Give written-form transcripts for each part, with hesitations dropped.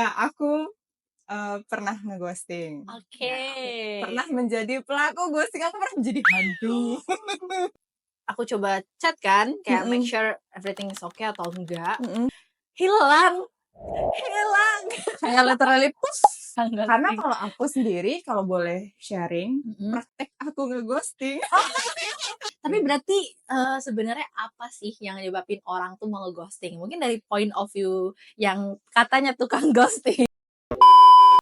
Aku pernah nge-ghosting. Oke. Pernah menjadi pelaku ghosting, aku pernah menjadi hantu. Aku coba chat kan, kayak make Mhm. sure everything is okay atau enggak. Mhm. Hilang. Kayak literally push. Karena Ghosting. kalau aku sendiri, kalau boleh sharing, Mhm. praktek aku nge-ghosting. Tapi berarti sebenarnya apa sih yang nyebabin orang tuh mau nge-ghosting? Mungkin dari point of view yang katanya tukang ghosting.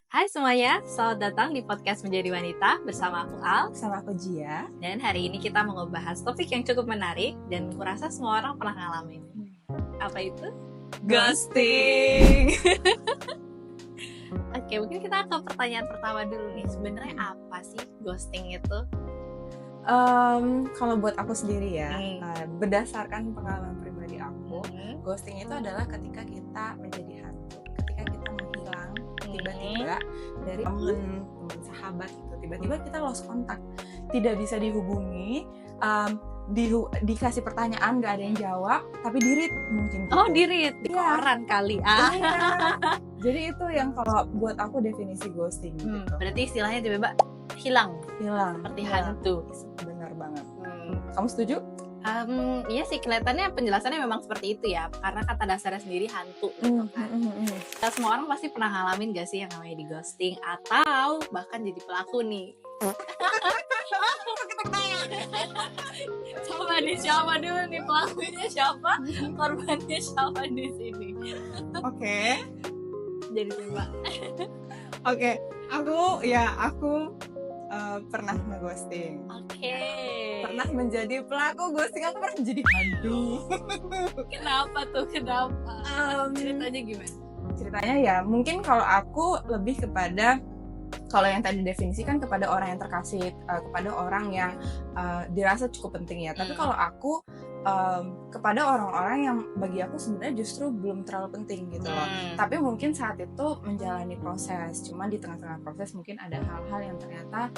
Hai semuanya, selamat datang di podcast Menjadi Wanita bersama aku Al. Sama aku Jia. Dan hari ini kita mau ngebahas topik yang cukup menarik dan kurasa semua orang pernah ngalamin. Apa itu? Ghosting. Oke, mungkin kita ke pertanyaan pertama dulu nih. Sebenarnya apa sih ghosting itu? Kalau buat aku sendiri ya, berdasarkan pengalaman pribadi aku, ghosting itu adalah ketika kita menjadi hantu, ketika kita menghilang tiba-tiba dari teman sahabat gitu, tiba-tiba kita lost kontak, tidak bisa dihubungi, dikasih pertanyaan nggak ada yang jawab, tapi di-read mungkin gitu. Oh, di-read di Iya. koran kali. Iya. Jadi itu yang kalau buat aku definisi ghosting gitu. Berarti istilahnya tiba-tiba hilang seperti hantu. Benar banget. Kamu setuju? Iya sih, kelihatannya penjelasannya memang seperti itu ya, karena kata dasarnya sendiri hantu gitu kan. Semua orang pasti pernah ngalamin gak sih yang namanya di ghosting atau bahkan jadi pelaku nih. Coba nih, siapa dulu nih pelakunya, siapa, korbannya siapa di sini? Oke. Jadi coba. Oke, aku pernah nge-ghosting. Oke. Pernah menjadi pelaku ghosting, aku pernah menjadi hantu. Kenapa tuh? Kenapa? Ceritanya gimana? Ceritanya ya, mungkin kalau aku lebih kepada, kalau yang tadi definisikan kepada orang yang terkasih, kepada orang yang dirasa cukup penting ya. Tapi kalau aku kepada orang-orang yang bagi aku sebenarnya justru belum terlalu penting gitu loh. Tapi mungkin saat itu menjalani proses, cuma di tengah-tengah proses mungkin ada hal-hal yang ternyata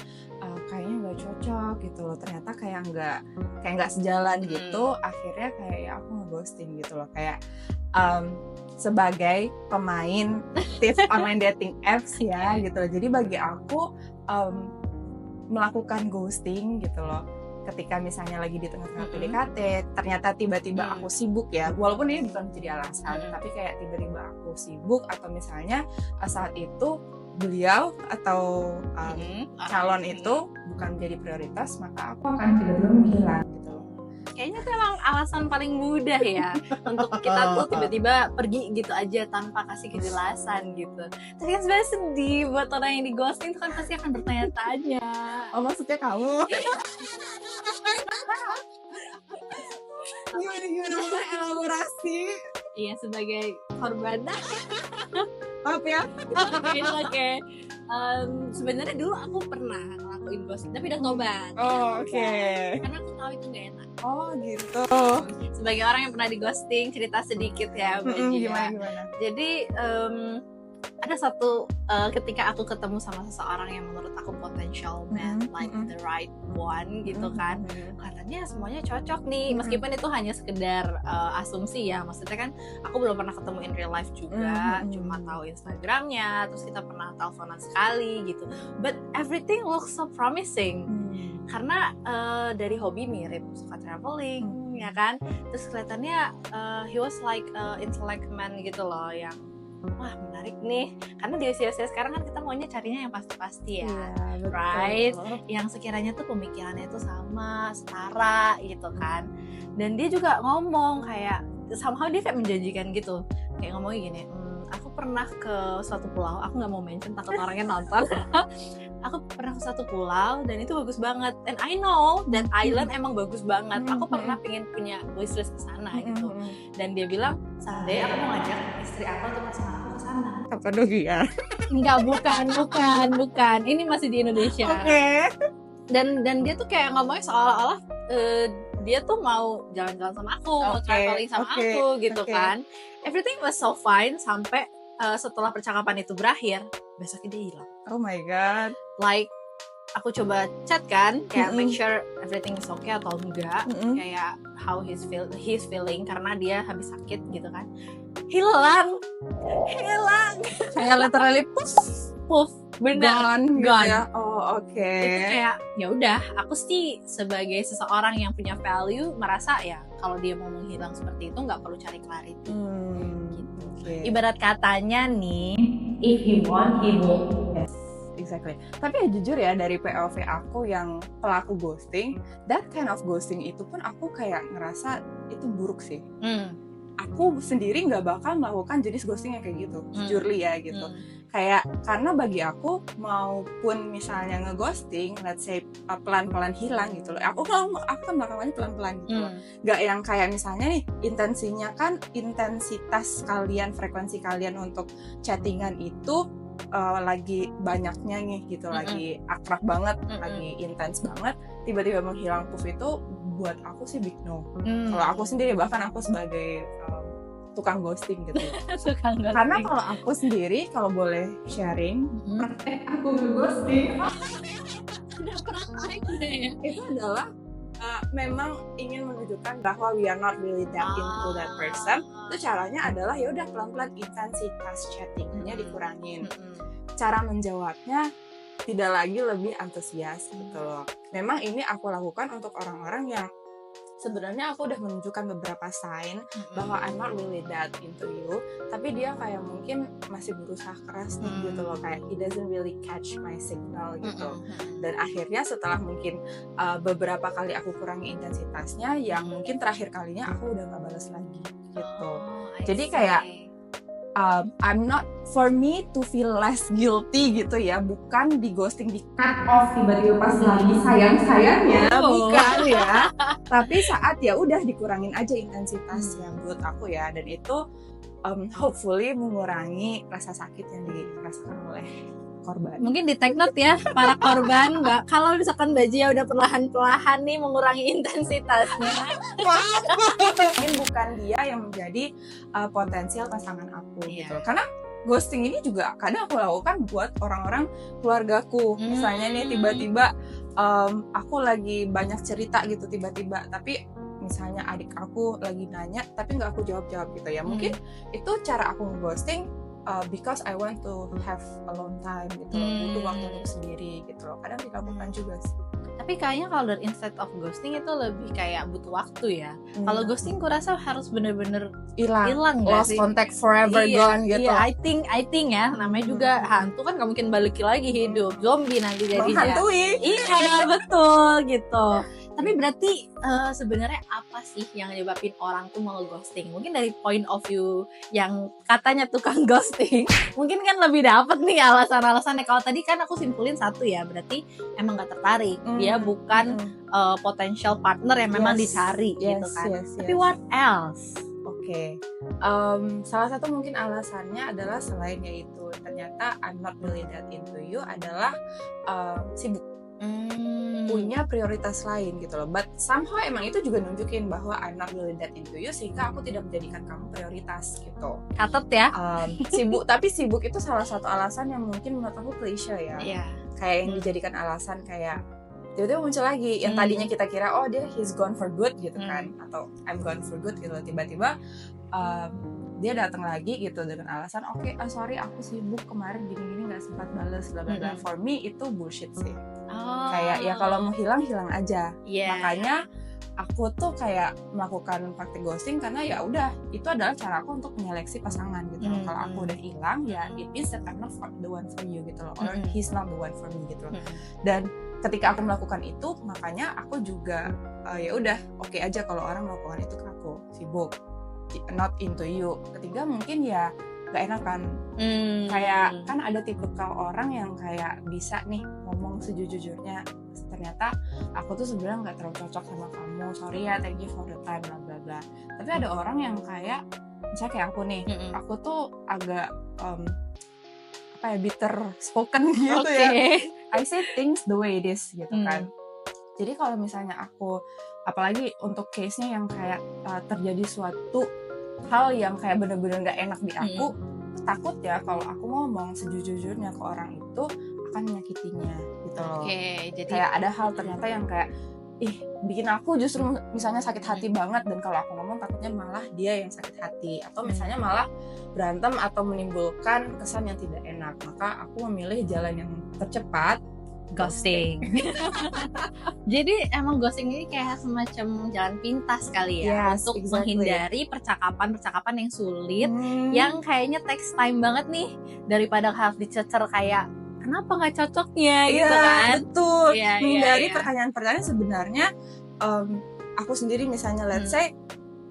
kayaknya nggak cocok gitu loh. Ternyata kayak nggak sejalan gitu. Akhirnya kayak ya aku nge-ghosting gitu loh. Kayak sebagai pemain tips online dating apps ya gitu loh. Jadi bagi aku melakukan ghosting gitu loh, ketika misalnya lagi di tengah-tengah PDKT, ternyata tiba-tiba aku sibuk ya, walaupun ini bukan menjadi alasan, tapi kayak tiba-tiba aku sibuk atau misalnya saat itu beliau atau calon itu bukan menjadi prioritas, maka aku akan tiba-tiba menghilang gitu loh. Kayaknya itu emang alasan paling mudah ya untuk kita tuh tiba-tiba pergi gitu aja tanpa kasih kejelasan gitu. Tapi kan sebenarnya sedih buat orang yang di ghosting itu kan pasti akan bertanya-tanya. Oh, maksudnya kamu? Gimana mulai elaborasi? Iya, sebagai korban. Maaf ya. Oke. Sebenarnya dulu aku pernah ngelakuin ghosting tapi udah tobat. Oh, oke. Karena aku tahu itu gak enak. Oh gitu. Sebagai orang yang pernah di ghosting, cerita sedikit ya Mbak Jia. Gimana? Jadi ada satu ketika aku ketemu sama seseorang yang menurut aku potential man, like the right one gitu kan, katanya semuanya cocok nih, meskipun itu hanya sekedar asumsi ya, maksudnya kan aku belum pernah ketemu in real life juga, cuma tahu Instagramnya, terus kita pernah teleponan sekali gitu, but everything looks so promising. Karena dari hobi mirip, suka traveling ya kan, terus kelihatannya he was like intellect man gitu loh, yang wah menarik nih, karena di usia-usia sekarang kan kita maunya carinya yang pasti-pasti ya, right? Yang sekiranya tuh pemikirannya itu sama, setara gitu kan. Dan dia juga ngomong kayak somehow dia kayak menjanjikan gitu, kayak ngomongnya gini, aku pernah ke suatu pulau, aku nggak mau mention takut orangnya nonton. Aku pernah ke satu pulau dan itu bagus banget, and I know that island emang bagus banget. Aku pernah pengen punya wishlist ke sana gitu. Dan dia bilang, someday aku mau ngajak istri aku atau pasangan aku ke sana. Kapadokia. Enggak, bukan. Ini masih di Indonesia. Oke. Dan dia tuh kayak ngomongnya seolah-olah dia tuh mau jalan-jalan sama aku, mau traveling sama aku gitu kan. Everything was so fine sampai setelah percakapan itu berakhir, besoknya dia hilang. Oh my god. Like aku coba chat kan, kayak make sure everything is okay atau enggak, kayak how he's feeling karena dia habis sakit gitu kan. Hilang. Kayak literally Puff, bener. gone. Gone. Ya. Oh, oke. Itu kayak ya udah, aku sih sebagai seseorang yang punya value merasa ya kalau dia mau menghilang seperti itu nggak perlu cari clarity. Gitu. Okay. Ibarat katanya nih, if he want, he will. Yes, exactly. Tapi ya jujur ya, dari POV aku yang pelaku ghosting, that kind of ghosting itu pun aku kayak ngerasa itu buruk sih. Aku sendiri nggak bakal melakukan jenis ghosting yang kayak gitu, jujurly ya gitu. Kayak karena bagi aku maupun misalnya ngeghosting, let's say pelan-pelan hilang gitu loh. Aku kan melakukannya pelan-pelan gitu loh. Gak yang kayak misalnya nih intensinya kan intensitas kalian, frekuensi kalian untuk chattingan itu lagi banyaknya nih gitu, lagi akrab banget, lagi intens banget, tiba-tiba menghilang puff itu buat aku sih big no. Kalau aku sendiri, bahkan aku sebagai tukang ghosting gitu. Karena kalau aku sendiri, kalau boleh sharing, praktek aku nge-ghosting itu adalah memang ingin menunjukkan bahwa we are not really that into that person. Itu caranya adalah ya udah pelan-pelan intensitas chattingnya dikurangin. Cara menjawabnya tidak lagi lebih antusias gitu loh. Memang ini aku lakukan untuk orang-orang yang sebenarnya aku udah menunjukkan beberapa sign bahwa I'm not really that into you, tapi dia kayak mungkin masih berusaha keras nih gitu loh, kayak he doesn't really catch my signal gitu. Dan akhirnya setelah mungkin beberapa kali aku kurangi intensitasnya, yang mungkin terakhir kalinya aku udah gak balas lagi gitu. Jadi kayak I'm not, for me to feel less guilty gitu ya, bukan di ghosting, di cut off tiba-tiba pas lagi sayang-sayangnya, bukan ya, tapi saat ya udah dikurangin aja intensitasnya menurut aku ya, dan itu hopefully mengurangi rasa sakit yang dirasakan oleh korban. Mungkin di take note ya para korban, Mbak, kalau misalkan Mbak Jia udah perlahan-perlahan nih mengurangi intensitasnya, mungkin bukan dia yang menjadi potensial pasangan aku gitu. Karena ghosting ini juga kadang aku lakukan buat orang-orang keluargaku. Misalnya nih tiba-tiba aku lagi banyak cerita gitu tiba-tiba, tapi misalnya adik aku lagi nanya tapi nggak aku jawab-jawab gitu ya. Mungkin itu cara aku nge-ghosting because I want to have alone time gitu loh, butuh waktu untuk sendiri gitu loh. Kadang dilakukan juga sih. Tapi kayaknya kalau dari instead of ghosting itu lebih kayak butuh waktu ya. Kalau ghosting kurasa harus bener-bener hilang nggak lost sih? contact, forever gone gitu. Iya, I think ya, namanya juga hantu kan gak mungkin balik lagi hidup, zombie nanti jadinya. Menghantui. Iya betul gitu. Tapi berarti sebenarnya apa sih yang nyebabin orang tuh mau ghosting? Mungkin dari point of view yang katanya tukang ghosting, mungkin kan lebih dapet nih alasan-alasannya. Kalau tadi kan aku simpulin satu ya, berarti emang gak tertarik. Dia bukan potential partner yang memang dicari gitu kan. Tapi what else? Oke. Salah satu mungkin alasannya adalah selain yaitu ternyata I'm not really that into you adalah sibuk. Punya prioritas lain gitu loh, but somehow emang itu juga nunjukin bahwa I'm not really that into you, sehingga aku tidak menjadikan kamu prioritas gitu. Catat ya. Sibuk, tapi sibuk itu salah satu alasan yang mungkin menurut aku klise ya. Kayak yang dijadikan alasan kayak tiba-tiba muncul lagi yang tadinya kita kira oh dia he's gone for good gitu kan, atau I'm gone for good gitu, tiba-tiba dia datang lagi gitu dengan alasan sorry aku sibuk kemarin gini-gini nggak sempat bales bla bla bla. For me itu bullshit sih. Kayak ya kalau mau hilang aja. Makanya aku tuh kayak melakukan praktik ghosting karena ya udah itu adalah cara aku untuk menyeleksi pasangan gitu loh. Kalau aku udah hilang ya it means that I'm not the one for you gitu loh, or he's not the one for me gitu loh. Dan ketika aku melakukan itu, makanya aku juga ya udah oke aja kalau orang melakukan itu ke aku, sibuk, not into you. Ketiga mungkin ya gak enak kan, kayak kan ada tipikal orang yang kayak bisa nih ngomong sejujurnya, ternyata aku tuh sebenarnya nggak terlalu cocok sama kamu, sorry ya, thank you for the time bla bla bla. Tapi ada orang yang kayak misalnya kayak aku nih, aku tuh agak bitter spoken gitu ya. I say things the way it is gitu kan. Jadi kalau misalnya aku, apalagi untuk case-nya yang kayak terjadi suatu hal yang kayak bener-bener gak enak di aku, takut ya kalau aku ngomong sejujurnya ke orang itu, akan menyakitinya gitu loh. jadi Kayak ada hal ternyata yang kayak bikin aku justru misalnya sakit hati banget, dan kalau aku ngomong takutnya malah dia yang sakit hati, atau misalnya malah berantem atau menimbulkan kesan yang tidak enak, maka aku memilih jalan yang tercepat, ghosting. Jadi emang ghosting ini kayak semacam jalan pintas kali ya, Yes, untuk exactly. menghindari percakapan-percakapan yang sulit, yang kayaknya takes time banget nih, daripada harus dicecer kayak kenapa nggak cocoknya gitu kan. Betul. Menghindari Iya. pertanyaan-pertanyaan sebenarnya aku sendiri misalnya let's say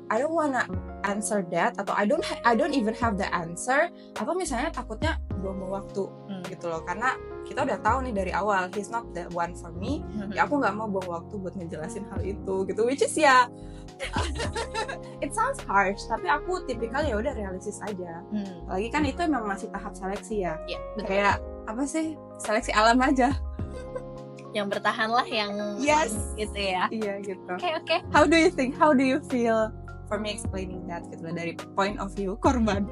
I don't wanna answer that, atau I don't even have the answer, atau misalnya takutnya buang-buang waktu gitu loh, karena kita udah tahu nih dari awal he's not the one for me. Ya aku nggak mau buang waktu buat ngejelasin hal itu gitu, which is ya it sounds harsh, tapi aku tipikal ya udah realistis aja. Lagi kan itu emang masih tahap seleksi ya. Iya, betul. Kayak apa sih, seleksi alam aja. Yang bertahan lah yang Yes. gitu ya. Iya gitu. Oke. How do you think? How do you feel for me explaining that gitu dari point of view korban?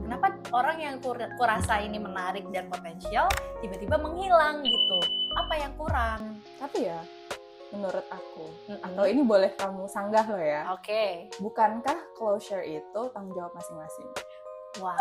Kenapa orang yang kurasa ini menarik dan potensial tiba-tiba menghilang gitu? Apa yang kurang? Tapi ya menurut aku, atau ini boleh kamu sanggah loh ya. Oke. Bukankah closure itu tanggung jawab masing-masing? Wah.